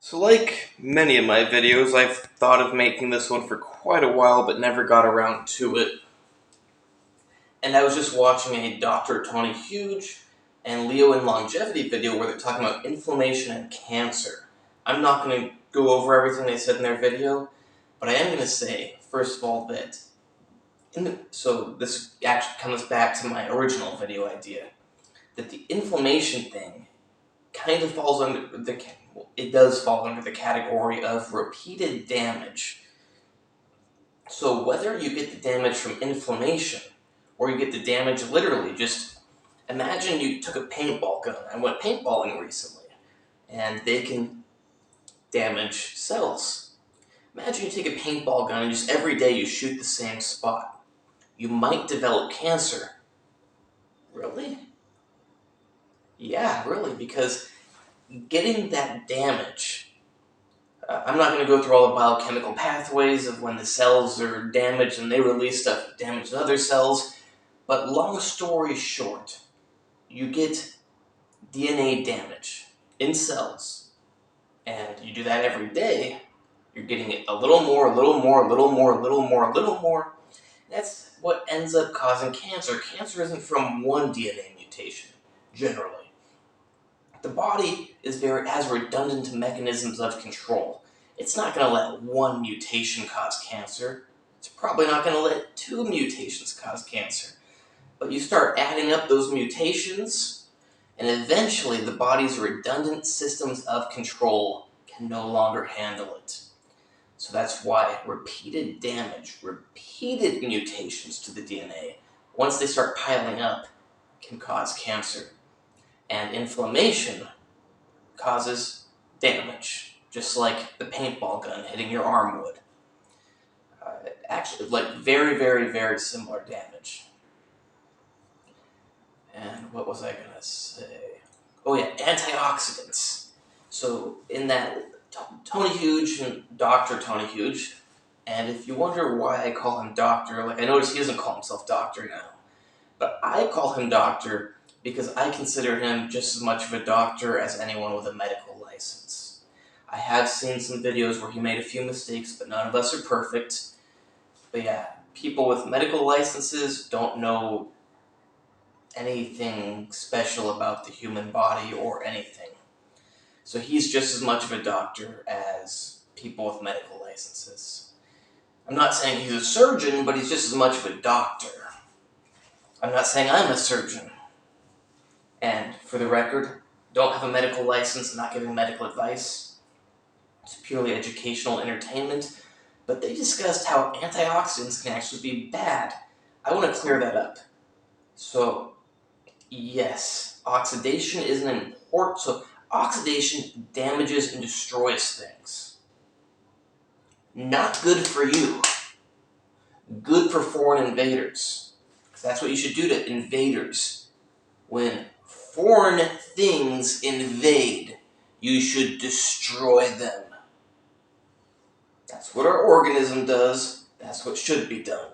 So like many of my videos, I've thought of making this one for quite a while but never got around to it. And I was just watching a Dr. Tony Huge and Leo in Longevity video where they're talking about inflammation and cancer. I'm not going to go over everything they said in their video, but I am going to say, first of all, that so this actually comes back to my original video idea, that the inflammation thing kind of falls under it does fall under the category of repeated damage. So whether you get the damage from inflammation or you get the damage literally, just imagine you took a paintball gun. I went paintballing recently, and they can damage cells. Imagine you take a paintball gun and just every day you shoot the same spot. You might develop cancer. Really? Yeah, really, because getting that damage, I'm not going to go through all the biochemical pathways of when the cells are damaged and they release stuff that damages other cells, but long story short, you get DNA damage in cells, and you do that every day, you're getting it a little more, a little more, a little more, a little more, a little more. That's what ends up causing cancer. Cancer isn't from one DNA mutation, generally. The body has redundant mechanisms of control. It's not going to let one mutation cause cancer. It's probably not going to let two mutations cause cancer. But you start adding up those mutations, and eventually the body's redundant systems of control can no longer handle it. So that's why repeated damage, repeated mutations to the DNA, once they start piling up, can cause cancer. And inflammation causes damage, just like the paintball gun hitting your arm would. Actually, like very, very, very similar damage. And what was I going to say? Oh yeah, antioxidants. So in that, Tony Huge and Dr. Tony Huge, and if you wonder why I call him doctor, like I notice he doesn't call himself doctor now, but I call him doctor because I consider him just as much of a doctor as anyone with a medical license. I have seen some videos where he made a few mistakes, but none of us are perfect. But yeah, people with medical licenses don't know anything special about the human body or anything. So he's just as much of a doctor as people with medical licenses. I'm not saying he's a surgeon, but he's just as much of a doctor. I'm not saying I'm a surgeon. And for the record, don't have a medical license, not giving medical advice. It's purely educational entertainment. But they discussed how antioxidants can actually be bad. I want to clear that up. So, yes, oxidation is an important... So, oxidation damages and destroys things. Not good for you. Good for foreign invaders. Because that's what you should do to invaders. When foreign things invade, you should destroy them. That's what our organism does. That's what should be done.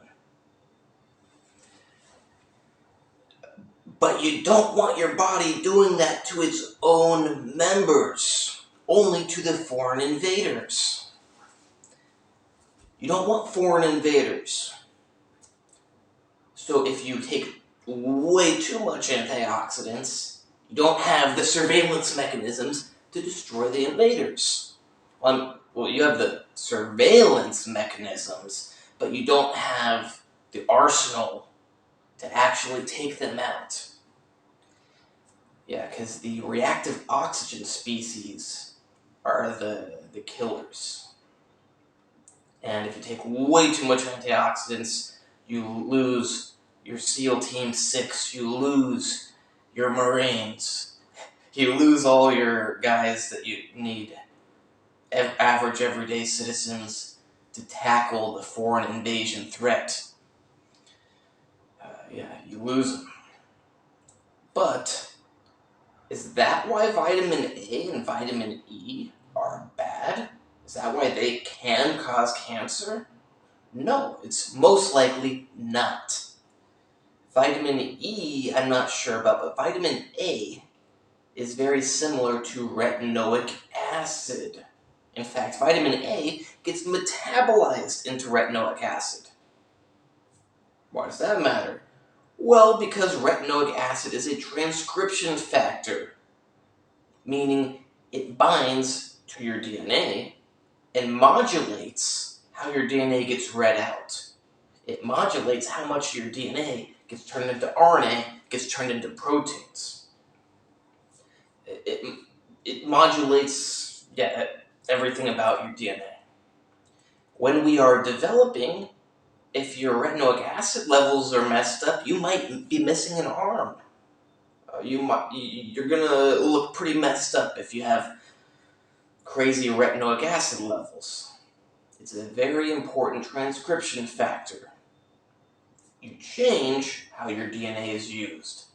But you don't want your body doing that to its own members, only to the foreign invaders. You don't want foreign invaders. So if you take way too much antioxidants, you don't have the surveillance mechanisms to destroy the invaders. Well, you have the surveillance mechanisms, but you don't have the arsenal to actually take them out. Yeah, because the reactive oxygen species are the killers. And if you take way too much antioxidants, you lose your SEAL Team 6, you lose your Marines, you lose all your guys that you need, average everyday citizens, to tackle the foreign invasion threat. You lose them. But is that why vitamin A and vitamin E are bad? Is that why they can cause cancer? No, it's most likely not. Vitamin E, I'm not sure about, but vitamin A is very similar to retinoic acid. In fact, vitamin A gets metabolized into retinoic acid. Why does that matter? Well, because retinoic acid is a transcription factor, meaning it binds to your DNA and modulates how your DNA gets read out. It modulates how much your DNA gets turned into RNA, gets turned into proteins. It modulates everything about your DNA. When we are developing, if your retinoic acid levels are messed up, you might be missing an arm. You're gonna look pretty messed up if you have crazy retinoic acid levels. It's a very important transcription factor. You change how your DNA is used.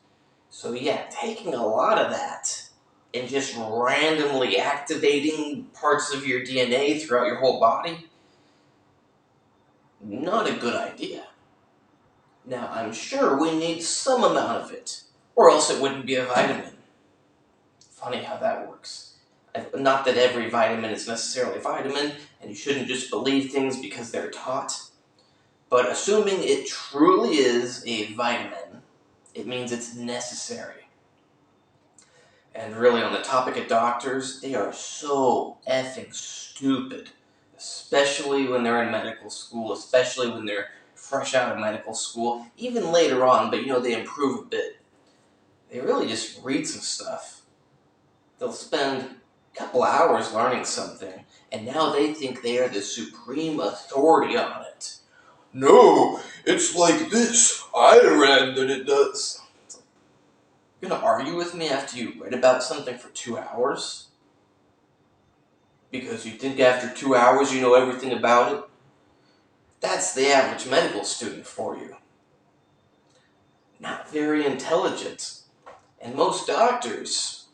So yeah, taking a lot of that and just randomly activating parts of your DNA throughout your whole body, not a good idea. Now, I'm sure we need some amount of it, or else it wouldn't be a vitamin. Funny how that works. Not that every vitamin is necessarily a vitamin, and you shouldn't just believe things because they're taught, but assuming it truly is a vitamin, it means it's necessary. And really, on the topic of doctors, they are so effing stupid, especially when they're in medical school, especially when they're fresh out of medical school, even later on, but they improve a bit. They really just read some stuff. They'll spend a couple hours learning something, and now they think they are the supreme authority on it. No, it's like this. I read that it does. You're going to argue with me after you read about something for 2 hours? Because you think after 2 hours you know everything about it? That's the average medical student for you. Not very intelligent. And most doctors,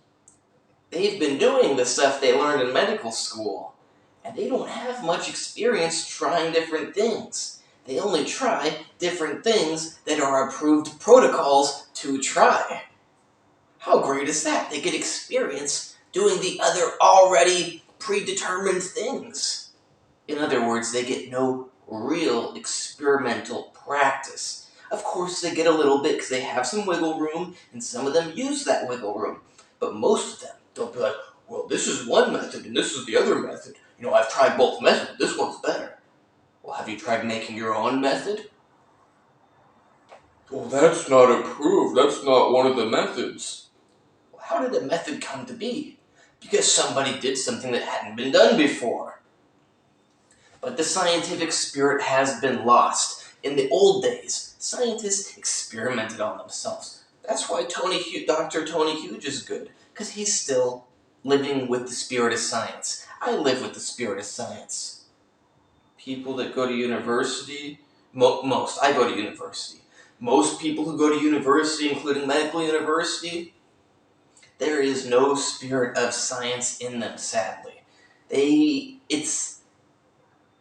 they've been doing the stuff they learned in medical school, and they don't have much experience trying different things. They only try different things that are approved protocols to try. How great is that? They get experience doing the other already predetermined things. In other words, they get no real experimental practice. Of course, they get a little bit because they have some wiggle room, and some of them use that wiggle room. But most of them don't be like, well, this is one method and this is the other method. I've tried both methods. This one's better. Well, have you tried making your own method? Well, that's not approved. That's not one of the methods. Well, how did a method come to be? Because somebody did something that hadn't been done before. But the scientific spirit has been lost. In the old days, scientists experimented on themselves. That's why Dr. Tony Huge is good, because he's still living with the spirit of science. I live with the spirit of science. People that go to university, I go to university. Most people who go to university, including medical university, there is no spirit of science in them, sadly. It's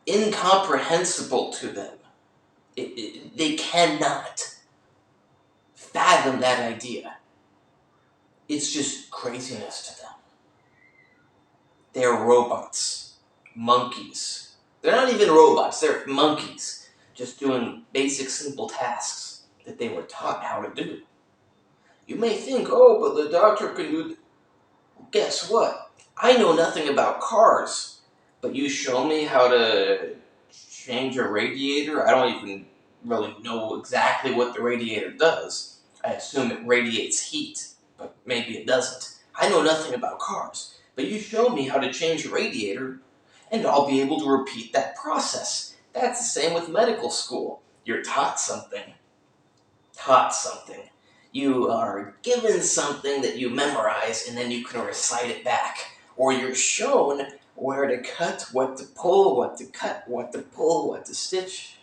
incomprehensible to them. They cannot fathom that idea. It's just craziness to them. They're robots. Monkeys. They're not even robots, they're monkeys. Just doing basic, simple tasks that they were taught how to do. You may think, oh, but the doctor can do that. Guess what? I know nothing about cars, but you show me how to change a radiator. I don't even really know exactly what the radiator does. I assume it radiates heat, but maybe it doesn't. I know nothing about cars, but you show me how to change a radiator, and I'll be able to repeat that process. That's the same with medical school. You're taught something. You are given something that you memorize, and then you can recite it back. Or you're shown where to cut, what to pull, what to cut, what to pull, what to stitch,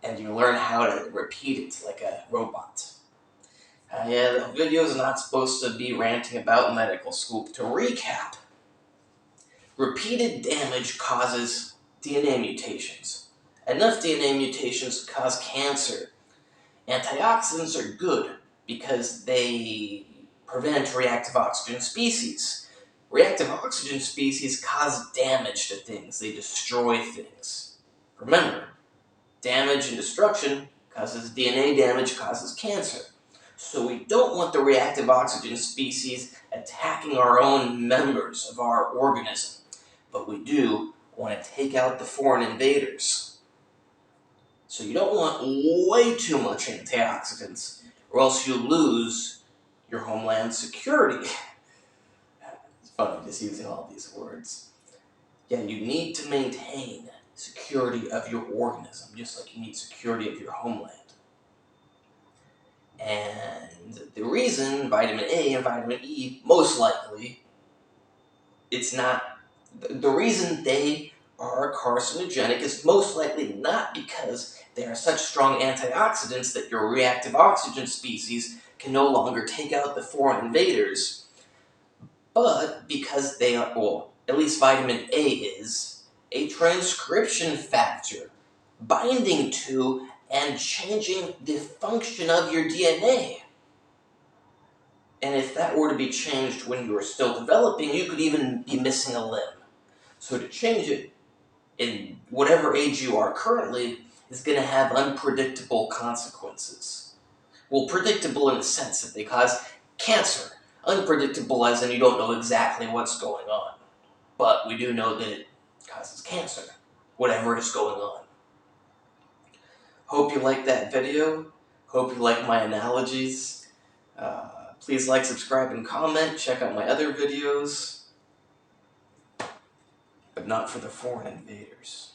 and you learn how to repeat it like a robot. The video is not supposed to be ranting about medical school. To recap, repeated damage causes DNA mutations. Enough DNA mutations cause cancer. Antioxidants are good because they prevent reactive oxygen species. Reactive oxygen species cause damage to things. They destroy things. Remember, damage and destruction causes DNA damage, causes cancer. So we don't want the reactive oxygen species attacking our own members of our organism. But we do want to take out the foreign invaders. So you don't want way too much antioxidants, or else you lose your homeland security. It's funny just using all these words. Yeah, you need to maintain security of your organism, just like you need security of your homeland. And the reason vitamin A and vitamin E, most likely, it's not, the reason they are carcinogenic is most likely not because they are such strong antioxidants that your reactive oxygen species can no longer take out the foreign invaders, but because they are, well, at least vitamin A is, a transcription factor binding to and changing the function of your DNA. And if that were to be changed when you were still developing, you could even be missing a limb. So to change it in whatever age you are currently is going to have unpredictable consequences. Well, predictable in the sense that they cause cancer. Unpredictable as in you don't know exactly what's going on. But we do know that it causes cancer, whatever is going on. Hope you liked that video. Hope you like my analogies. Please like, subscribe, and comment. Check out my other videos. But not for the foreign invaders.